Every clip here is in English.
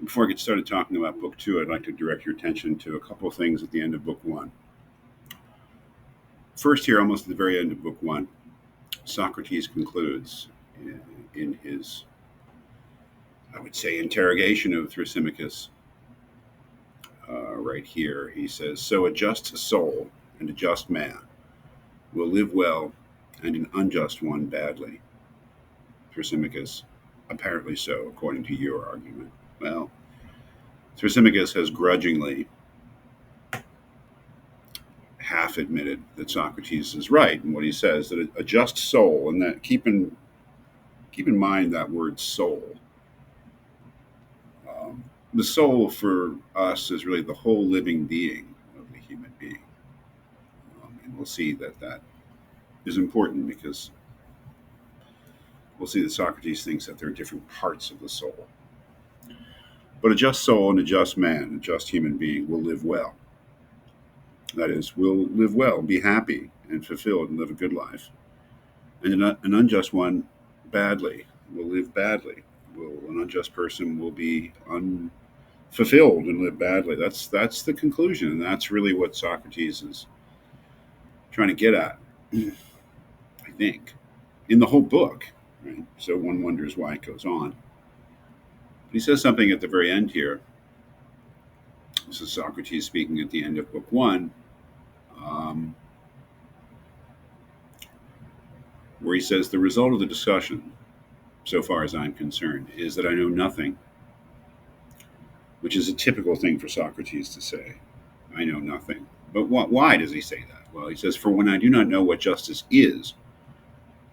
Before I get started talking about book two, I'd like to direct your attention to a couple of things at the end of book one. First, here, almost at the very end of book one, Socrates concludes in his, I would say, interrogation of Thrasymachus. Right here, he says, "So a just soul and a just man will live well, and an unjust one badly." Thrasymachus, apparently so, according to your argument. Well, Thrasymachus has grudgingly half admitted that Socrates is right in what he says, that a just soul, and that keep in mind that word soul. The soul for us is really the whole living being of the human being. And we'll see that that is important because we'll see that Socrates thinks that there are different parts of the soul. But a just soul and a just man, a just human being, will live well. That is, will live well, be happy and fulfilled and live a good life. And an unjust one badly, will live badly. An unjust person will be unfulfilled and live badly. That's the conclusion, and that's really what Socrates is trying to get at, I think, in the whole book. Right? So one wonders why it goes on. He says something at the very end here. This is Socrates speaking at the end of book one, um, where he says, "The result of the discussion, so far as I'm concerned, is that I know nothing," which is a typical thing for Socrates to say. I know nothing. But why does he say that? Well, he says, "For when I do not know what justice is,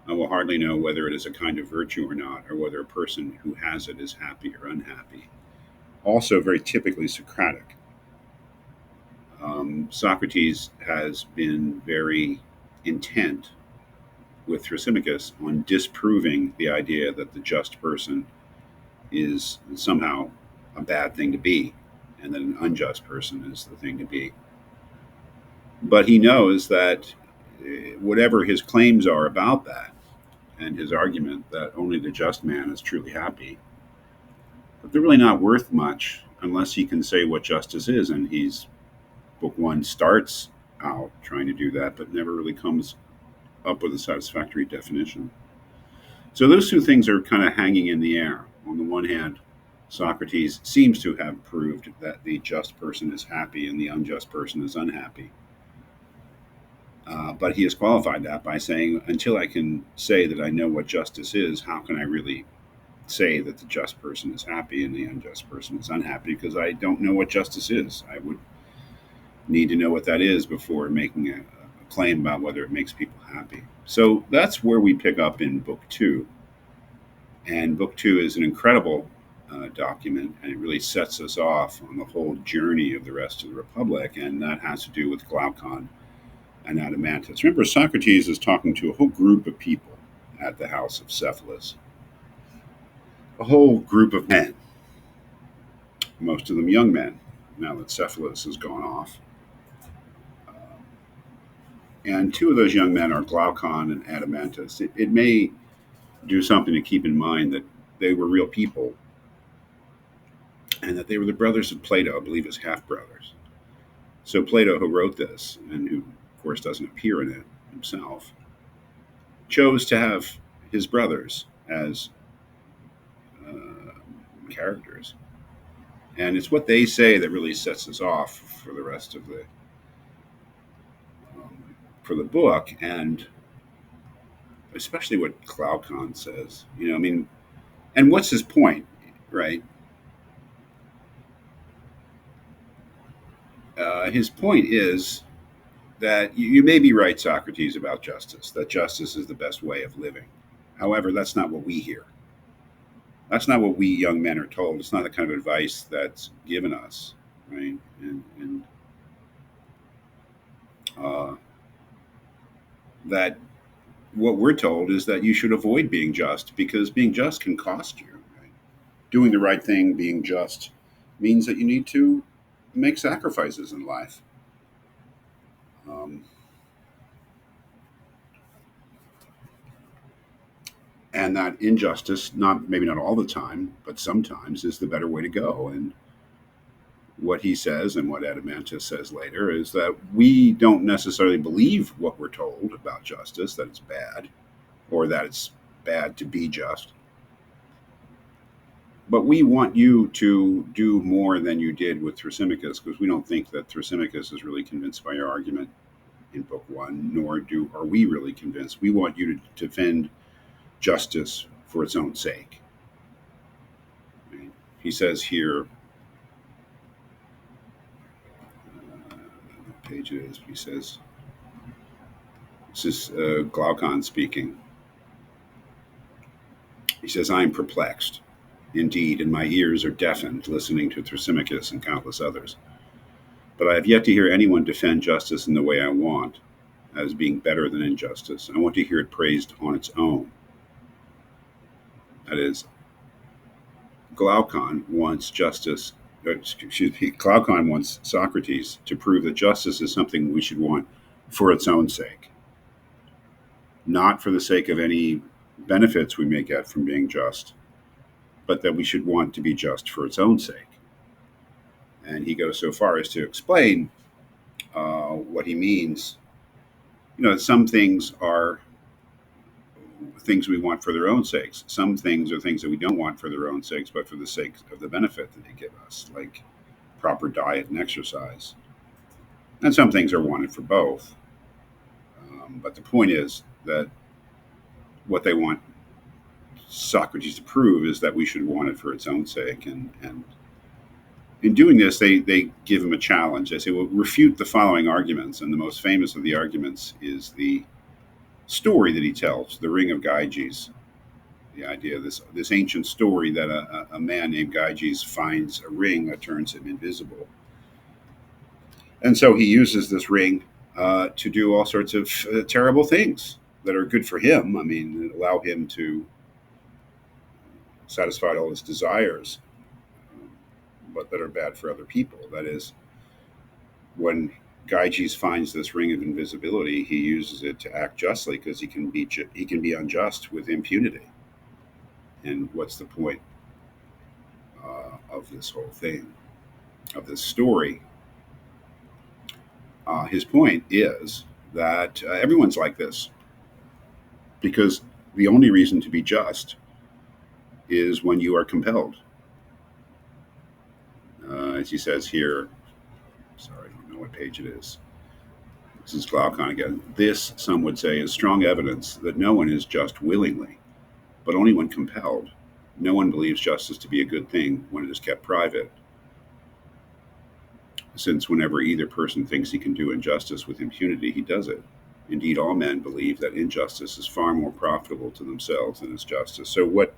I will hardly know whether it is a kind of virtue or not, or whether a person who has it is happy or unhappy." Also, very typically Socratic. Socrates has been very intent with Thrasymachus on disproving the idea that the just person is somehow a bad thing to be, and that an unjust person is the thing to be. But he knows that whatever his claims are about that, and his argument that only the just man is truly happy, but they're really not worth much unless he can say what justice is. And book one starts out trying to do that, but never really comes up with a satisfactory definition. So those two things are kind of hanging in the air. On the one hand, Socrates seems to have proved that the just person is happy and the unjust person is unhappy. But he has qualified that by saying, until I can say that I know what justice is, how can I really say that the just person is happy and the unjust person is unhappy? Because I don't know what justice is. I would need to know what that is before making a claim about whether it makes people happy. So that's where we pick up in book two. And book two is an incredible document, and it really sets us off on the whole journey of the rest of the Republic, and that has to do with Glaucon and Adeimantus. Remember, Socrates is talking to a whole group of people at the house of Cephalus, a whole group of men, most of them young men, now that Cephalus has gone off. And two of those young men are Glaucon and Adeimantus. It may do something to keep in mind that they were real people and that they were the brothers of Plato, I believe his half brothers. So Plato, who wrote this, and who, of course, doesn't appear in it himself, chose to have his brothers as characters. And it's what they say that really sets us off for the rest of for the book, and especially what Glaucon says. I mean, and what's his point, right? His point is that you may be right, Socrates, about justice, that justice is the best way of living. However, that's not what we hear. That's not what we young men are told. It's not the kind of advice that's given us, right? And that what we're told is that you should avoid being just because being just can cost you. Right? Doing the right thing, being just, means that you need to make sacrifices in life. Um, and that injustice, not maybe not all the time, but sometimes, is the better way to go. And what he says and what Adeimantus says later is that we don't necessarily believe what we're told about justice, that it's bad or that it's bad to be just. But we want you to do more than you did with Thrasymachus, because we don't think that Thrasymachus is really convinced by your argument in book one, nor are we really convinced. We want you to defend justice for its own sake. He says here, what page it is, he says, this is Glaucon speaking. He says, I am perplexed. Indeed, and my ears are deafened listening to Thrasymachus and countless others. But I have yet to hear anyone defend justice in the way I want, as being better than injustice. I want to hear it praised on its own. That is, Glaucon wants justice, Glaucon wants Socrates to prove that justice is something we should want for its own sake, not for the sake of any benefits we may get from being just, but that we should want to be just for its own sake. And he goes so far as to explain what he means. Some things are things we want for their own sakes. Some things are things that we don't want for their own sakes, but for the sake of the benefit that they give us, like proper diet and exercise. And some things are wanted for both. But the point is that what they want Socrates to prove is that we should want it for its own sake. And in doing this, they give him a challenge. They say, well, refute the following arguments. And the most famous of the arguments is the story that he tells, the Ring of Gyges. The idea of this ancient story that a man named Gyges finds a ring that turns him invisible. And so he uses this ring to do all sorts of terrible things that are good for him. I mean, allow him to satisfy all his desires, but that are bad for other people. That is, when Gyges finds this ring of invisibility, he uses it to act justly because he can be unjust with impunity. And what's the point of this whole thing, of this story? His point is that everyone's like this, because the only reason to be just is when you are compelled. As he says here, sorry, I don't know what page it is. This is Glaucon again. This, some would say, is strong evidence that no one is just willingly, but only when compelled. No one believes justice to be a good thing when it is kept private, since whenever either person thinks he can do injustice with impunity, he does it. Indeed, all men believe that injustice is far more profitable to themselves than is justice. So what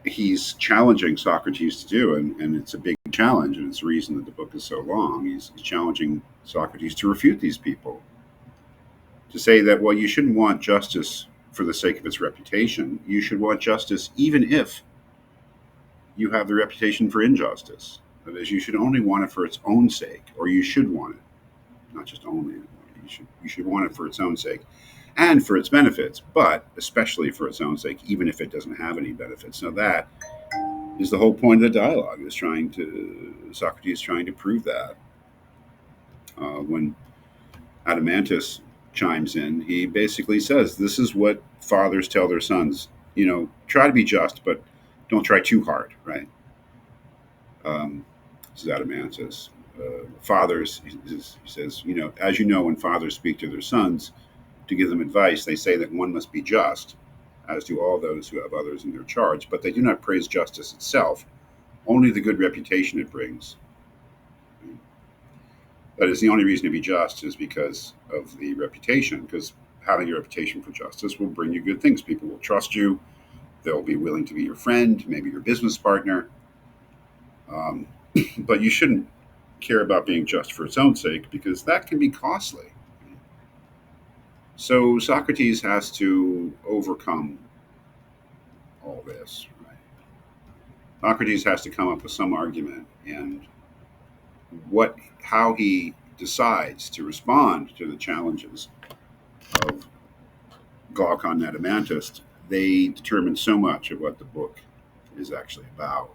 he's challenging Socrates to do, and it's a big challenge, and it's the reason that the book is so long, he's challenging Socrates to refute these people, to say that, well, you shouldn't want justice for the sake of its reputation. You should want justice even if you have the reputation for injustice. That is, you should only want it for its own sake, or you should want it, not just only. You should want it for its own sake and for its benefits, but especially for its own sake, even if it doesn't have any benefits. Now that is the whole point of the dialogue, is Socrates trying to prove that. When Adeimantus chimes in, he basically says, this is what fathers tell their sons, try to be just, but don't try too hard, right? This is Adeimantus. Fathers, he says, as you know, when fathers speak to their sons to give them advice, they say that one must be just, as do all those who have others in their charge, but they do not praise justice itself, only the good reputation it brings. That is, the only reason to be just is because of the reputation, because having a reputation for justice will bring you good things. People will trust you. They'll be willing to be your friend, maybe your business partner. But you shouldn't care about being just for its own sake, because that can be costly. So Socrates has to overcome all this. Right? Socrates has to come up with some argument, and how he decides to respond to the challenges of Glaucon and Adeimantus they determine so much of what the book is actually about.